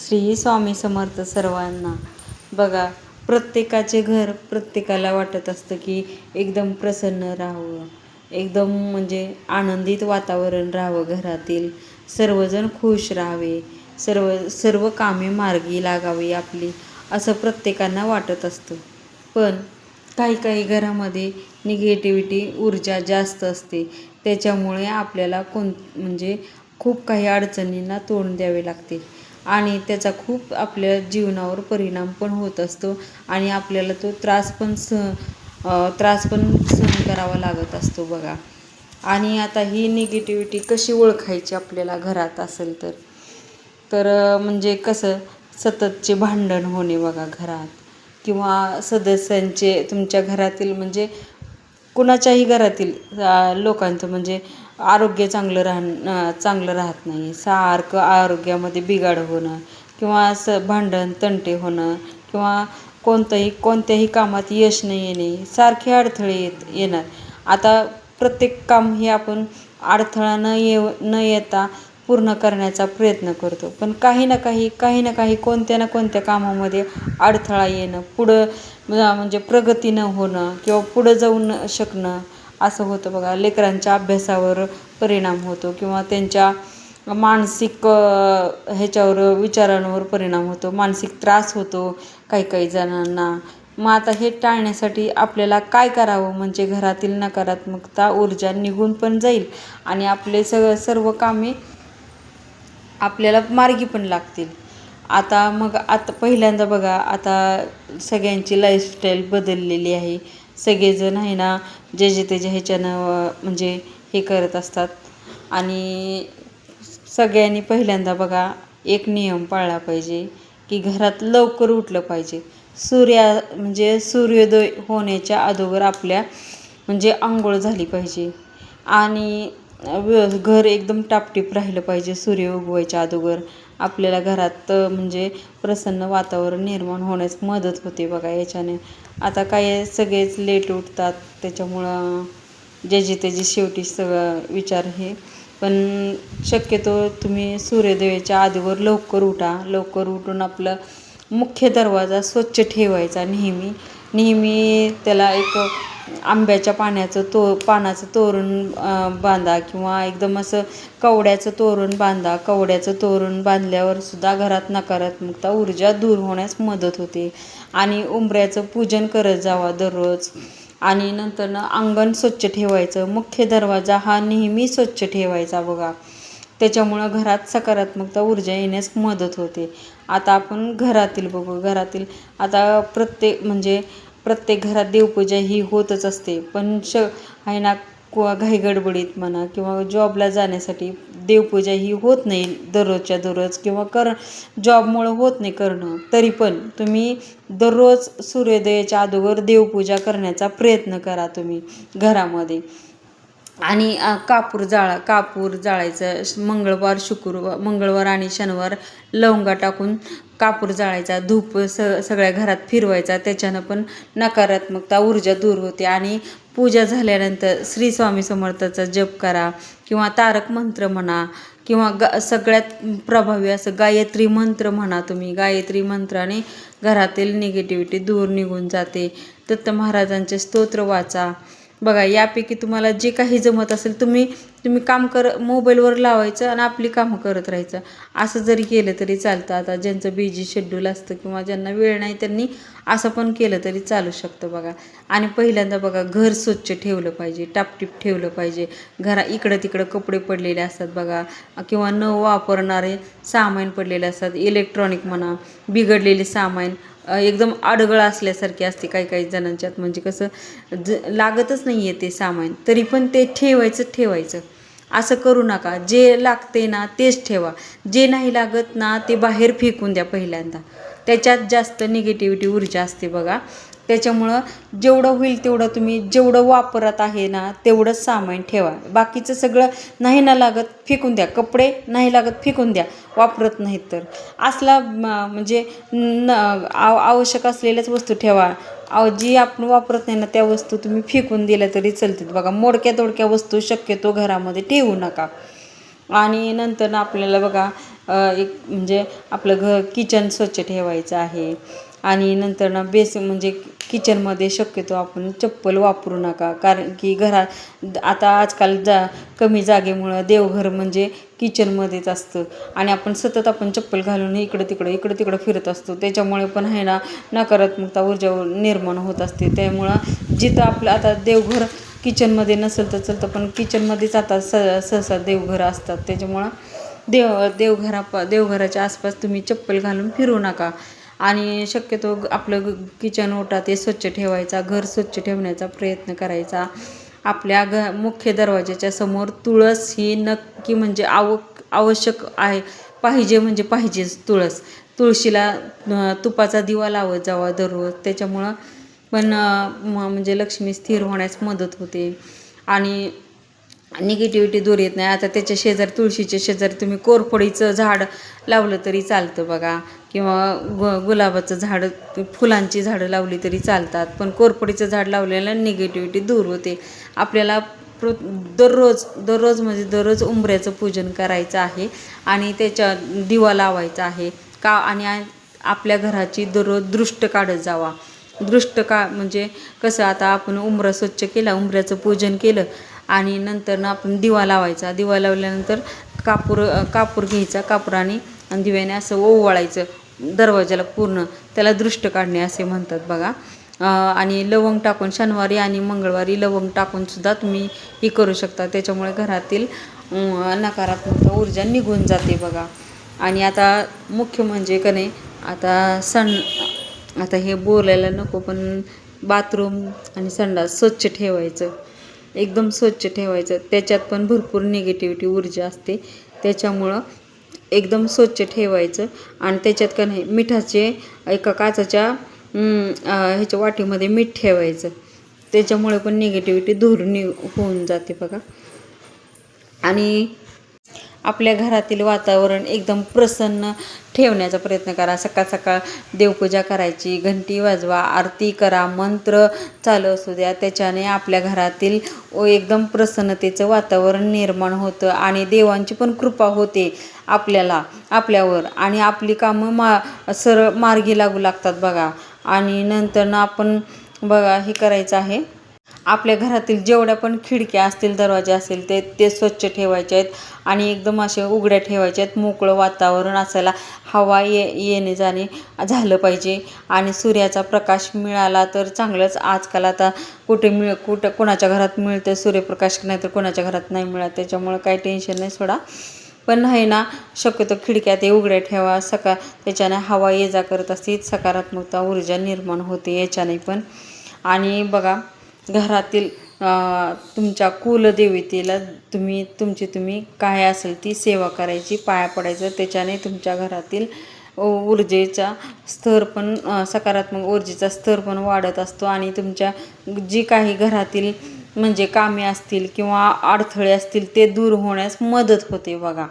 श्री स्वामी समर्थ सर्वांना. बघा, प्रत्येकाचे घर प्रत्येकाला वाटत असतं की एकदम प्रसन्न राहावं, एकदम म्हणजे आनंदित वातावरण राहावं, घरातील सर्वजण खुश राहावे, सर्व कामे मार्गी लागावी आपली, असं प्रत्येकांना वाटत असतं. पण काही काही घरामध्ये निगेटिव्हिटी ऊर्जा जास्त असते. त्याच्यामुळे आपल्याला म्हणजे खूप काही अडचणींना तोंड द्यावे लागते आणि त्याचा खूप आपल्या जीवनावर परिणाम पण होत असतो आणि आपल्याला तो त्रास पण सहन करावा लागत असतो. बघा, आणि आता ही निगेटिव्हिटी कशी ओळखायची आपल्याला घरात असेल तर म्हणजे कसं, सततचे भांडण होणे बघा घरात, किंवा सदस्यांचे तुमच्या घरातील म्हणजे कुणाच्याही घरातील लोकांचं म्हणजे आरोग्य चांगलं राहत नाही, सारखं आरोग्यामध्ये बिघाड होणं, किंवा असं भांडण तंटे होणं, किंवा कोणत्याही कामात यश न येणे, सारखे अडथळे येणार. आता प्रत्येक काम हे आपण अडथळा न येता पूर्ण करण्याचा प्रयत्न करतो, पण काही ना काही कोणत्या ना कोणत्या कामामध्ये अडथळा येणं, पुढं म्हणजे प्रगती न होणं किंवा पुढं जाऊ न शकणं असं होतं. बघा, लेकरांच्या अभ्यासावर परिणाम होतो किंवा त्यांच्या मानसिक विचारांवर परिणाम होतो, मानसिक त्रास होतो काही जणांना. मग आता हे टाळण्यासाठी आपल्याला काय करावं, म्हणजे घरातील नकारात्मकता ऊर्जा निघून पण जाईल आणि आपले सर्व कामे आपल्याला मार्गी पण लागतील. आता पहिल्यांदा बघा, आता सगळ्यांची लाईफस्टाईल बदललेली आहे. सगळेजण आहे ना, जे त्याच्या ह्याच्यानं म्हणजे हे करत असतात. आणि सगळ्यांनी पहिल्यांदा बघा एक नियम पाळला पाहिजे की घरात लवकर उठलं पाहिजे. सूर्योदय होण्याच्या अगोदर आपल्या म्हणजे आंघोळ झाली पाहिजे आणि घर एकदम टापटीप राहिलं पाहिजे. सूर्य उगवायच्या अगोदर आपल्याला घरात म्हणजे प्रसन्न वातावरण निर्माण होण्यास मदत होते. बघा, याच्याने आता काय सगळेच लेट उठतात, त्याच्यामुळं त्याचे शेवटी सगळं विचार हे. पण शक्यतो तुम्ही सूर्योदयाच्या अगोदर लवकर उठा. लवकर उठून आपलं मुख्य दरवाजा स्वच्छ ठेवायचा नेहमी त्याला एक आंब्याच्या पानाचं तोरण बांधा, किंवा एकदम असं कवड्याचं तोरण बांधा. कवड्याचं तोरण बांधल्यावर सुद्धा घरात नकारात्मकता ऊर्जा दूर होण्यास मदत होते. आणि उंबऱ्याचं पूजन करत जावा दररोज. आणि नंतर अंगण स्वच्छ ठेवायचं, मुख्य दरवाजा हा नेहमी स्वच्छ ठेवायचा. बघा, त्याच्यामुळं घरात सकारात्मकता ऊर्जा येण्यास मदत होते. आता आपण घरातील बघू. घरातील आता प्रत्येक घरात देवपूजा ही होतच असते, पण आहे ना, घाई गडबडीत म्हणा किंवा जॉबला जाण्यासाठी देवपूजा ही होत नाही दररोजच्या दररोज, किंवा जॉबमुळं होत नाही करणं. तरी पण तुम्ही दररोज सूर्योदयाच्या अगोदर देवपूजा करण्याचा प्रयत्न करा तुम्ही घरामध्ये. आणि कापूर जाळायचं. मंगळवार आणि शनिवार लवंगा टाकून कापूर जाळायचा. धूप सगळ्या घरात फिरवायचा. त्याच्यानं पण नकारात्मकता ऊर्जा दूर होते. आणि पूजा झाल्यानंतर श्री स्वामी समर्थाचा जप करा, किंवा तारक मंत्र म्हणा, किंवा सगळ्यात प्रभावी असं गायत्री मंत्र म्हणा तुम्ही. गायत्री मंत्राने घरातील निगेटिव्हिटी दूर निघून जाते. दत्त महाराजांचे स्तोत्र वाचा. बघा, यापैकी तुम्हाला जे काही जमत असेल तुम्ही काम मोबाईलवर लावायचं आणि आपली कामं करत राहायचं. असं जरी केलं तरी चालतं. आता ज्यांचं बिझी शेड्यूल असतं किंवा ज्यांना वेळ नाही त्यांनी असं पण केलं तरी चालू शकतं. बघा, आणि पहिल्यांदा बघा, घर स्वच्छ ठेवलं पाहिजे, टापटीप ठेवलं पाहिजे. इकडं तिकडं कपडे पडलेले असतात बघा, किंवा न वापरणारे सामान पडलेले असतात. इलेक्ट्रॉनिक म्हणा, बिघडलेले सामान एकदम अडगळ असल्यासारखे असते काही जणांच्यात. म्हणजे कसं लागतच नाही आहे ते सामान, तरी पण ते ठेवायचं. असं करू नका. जे लागते ना तेच ठेवा. जे नाही लागत ना ते बाहेर फेकून द्या पहिल्यांदा. त्याच्यात जास्त निगेटिव्हिटी ऊर्जा असते बघा. त्याच्यामुळं जेवढं होईल तेवढं तुम्ही जेवढं वापरत आहे ना तेवढंच सामान ठेवा. बाकीचं सगळं नाही ना लागत फेकून द्या. कपडे नाही लागत फेकून द्या, वापरत नाहीत तर. असला म्हणजे आवश्यक असलेल्याच वस्तू ठेवा. जी आपण वापरत नाही ना त्या वस्तू तुम्ही फेकून दिल्या तरी चालतील. बघा, मोडक्या तोडक्या वस्तू शक्यतो घरामध्ये ठेवू नका. आणि नंतर आपल्याला बघा एक म्हणजे आपलं किचन स्वच्छ ठेवायचं आहे. आणि नंतर ना म्हणजे किचनमध्ये शक्यतो आपण चप्पल वापरू नका, कारण की घरात आता आजकाल कमी जागेमुळं देवघर म्हणजे किचनमध्येच असतं आणि आपण सतत चप्पल घालून इकडं तिकडं फिरत असतो. त्याच्यामुळे पण आहे ना नकारात्मकता ऊर्जा निर्माण होत असते. त्यामुळं जिथं आपलं आता देवघर किचनमध्ये नसेल तर चालतं, पण किचनमध्येच आता सहसा देवघरं असतात. त्याच्यामुळं देवघराच्या आसपास तुम्ही चप्पल घालून फिरू नका. आणि शक्यतो आपलं किचन ओटा ते स्वच्छ ठेवायचा, घर स्वच्छ ठेवण्याचा प्रयत्न करायचा. आपल्या मुख्य दरवाजाच्या समोर तुळस ही नक्की म्हणजे आवश्यक आहे, पाहिजे म्हणजे पाहिजेच तुळस. तुळशीला तुपाचा दिवा लावत जावा दररोज. त्याच्यामुळं पण म्हणजे लक्ष्मी स्थिर होण्यास मदत होते आणि निगेटिव्हिटी दूर येत नाही. आता त्याच्या शेजारी, तुळशीच्या शेजारी तुम्ही कोरफडीचं झाड लावलं तरी चालतं बघा, किंवा गुलाबाचं झाड, फुलांची झाडं लावली तरी चालतात. पण कोरफडीचं झाड लावलेलं निगेटिव्हिटी दूर होते. आपल्याला दररोज म्हणजे दररोज उंबऱ्याचं पूजन करायचं आहे आणि त्याच्या दिवा लावायचा आहे का. आणि आपल्या घराची दररोज दृष्ट काढत जावा. म्हणजे कसं, आता आपण उंबरा स्वच्छ केला, उंबऱ्याचं पूजन केलं आणि नंतर आपण दिवा लावायचा. दिवा लावल्यानंतर कापूर घ्यायचा, कापुराने आणि दिव्याने असं ओवाळायचं दरवाजाला पूर्ण. त्याला दृष्ट काढणे असे म्हणतात बघा. आणि लवंग टाकून शनिवारी आणि मंगळवारी लवंग टाकूनसुद्धा तुम्ही हे करू शकता. त्याच्यामुळे घरातील नकारात्मक ऊर्जा निघून जाते बघा. आणि आता मुख्य म्हणजे का नाही, आता हे बोलायला नको, पण बाथरूम आणि संडास स्वच्छ ठेवायचं, एकदम स्वच्छ ठेवायचं. त्याच्यात पण भरपूर निगेटिव्हिटी ऊर्जा असते. त्याच्यामुळं एकदम स्वच्छ ठेवायचं. आणि त्याच्यात का नाही, मिठाचे एका काचेच्या ह्याच्या वाटीमध्ये मीठ ठेवायचं. त्याच्यामुळे पण निगेटिव्हिटी दूर होऊन जाते बघा. आणि आपल्या घरातील वातावरण एकदम प्रसन्न ठेवण्याचा प्रयत्न करा. सकाळ सकाळ देवपूजा करायची, घंटी वाजवा, आरती करा, मंत्र चालू असू द्या. त्याच्याने आपल्या घरातील एकदम प्रसन्नतेचं वातावरण निर्माण होतं आणि देवांची पण कृपा होते आपल्यावर आणि आपली कामं सरळ मार्गी लागू लागतात बघा. आणि नंतर आपण बघा हे करायचं आहे, आपल्या घरातील जेवढ्या पण खिडक्या असतील, दरवाजे असतील ते स्वच्छ ठेवायचे आहेत आणि एकदम असे उघड्या ठेवायचे आहेत. मोकळं वातावरण असायला, हवा येणे जाणे झालं पाहिजे आणि सूर्याचा प्रकाश मिळाला तर चांगलंच. आजकाल आता कुठं कोणाच्या घरात मिळतं सूर्यप्रकाश, नाही तर कोणाच्या घरात नाही मिळत. त्याच्यामुळं काही टेन्शन नाही सोडा. पण आहे ना, शक्यतो खिडक्या ते उघड्या ठेवा. त्याच्याने हवा ये जा करत असते, सकारात्मकता ऊर्जा निर्माण होते याच्याने पण. आणि बघा, घरातील तुमच्या कुलदेवतेला तुम्ही काय असेल ती सेवा करायची, पाया पडायचं. त्याच्याने तुमच्या घरातील ऊर्जेचा स्तर पण, सकारात्मक ऊर्जेचा स्तर पण वाढत असतो आणि तुमच्या जी काही घरातील म्हणजे कामे असतील किंवा अडथळे असतील ते दूर होण्यास मदत होते बघा.